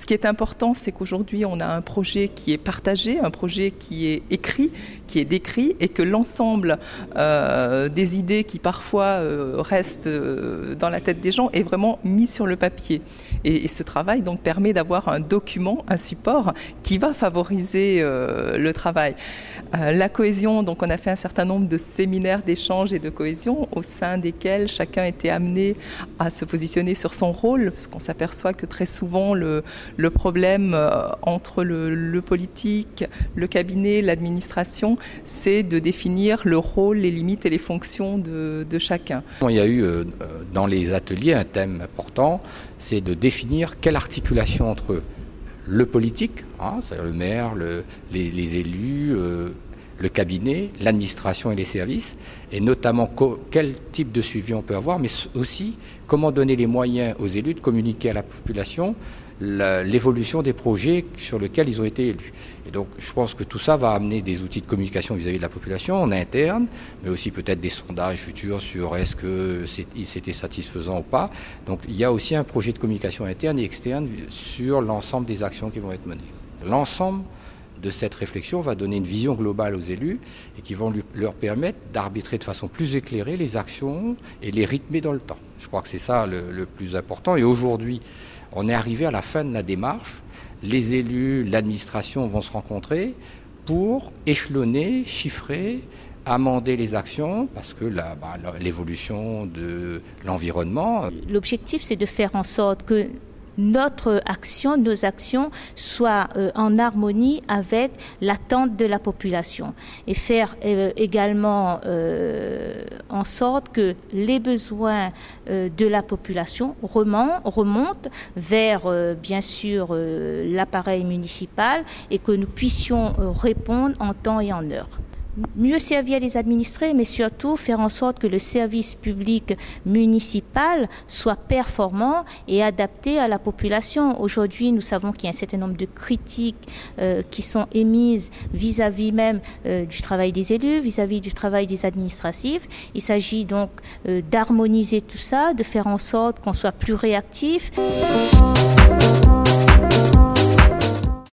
Ce qui est important, c'est qu'aujourd'hui, on a un projet qui est partagé, un projet qui est écrit, qui est décrit, et que l'ensemble des idées qui parfois restent dans la tête des gens est vraiment mis sur le papier. Et ce travail donc permet d'avoir un document, un support qui va favoriser le travail. La cohésion, donc on a fait un certain nombre de séminaires d'échange et de cohésion au sein desquels chacun était amené à se positionner sur son rôle, parce qu'on s'aperçoit que très souvent le problème entre le politique, le cabinet, l'administration, c'est de définir le rôle, les limites et les fonctions de chacun. Il y a eu dans les ateliers un thème important, c'est de définir quelle articulation entre le politique, c'est-à-dire le maire, les élus, le cabinet, l'administration et les services, et notamment quel type de suivi on peut avoir, mais aussi comment donner les moyens aux élus de communiquer à la population l'évolution des projets sur lesquels ils ont été élus. Et donc je pense que tout ça va amener des outils de communication vis-à-vis de la population en interne, mais aussi peut-être des sondages futurs sur est-ce que c'était satisfaisant ou pas. Donc il y a aussi un projet de communication interne et externe sur l'ensemble des actions qui vont être menées. L'ensemble de cette réflexion va donner une vision globale aux élus et qui vont leur permettre d'arbitrer de façon plus éclairée les actions et les rythmer dans le temps. Je crois que c'est ça le plus important. Et aujourd'hui, on est arrivé à la fin de la démarche. Les élus, l'administration vont se rencontrer pour échelonner, chiffrer, amender les actions, parce que l'évolution de l'environnement. L'objectif, c'est de faire en sorte que notre action, nos actions soient en harmonie avec l'attente de la population et faire également en sorte que les besoins de la population remontent vers bien sûr l'appareil municipal et que nous puissions répondre en temps et en heure. Mieux servir les administrés, mais surtout faire en sorte que le service public municipal soit performant et adapté à la population. Aujourd'hui, nous savons qu'il y a un certain nombre de critiques qui sont émises vis-à-vis même du travail des élus, vis-à-vis du travail des administratifs. Il s'agit donc d'harmoniser tout ça, de faire en sorte qu'on soit plus réactif.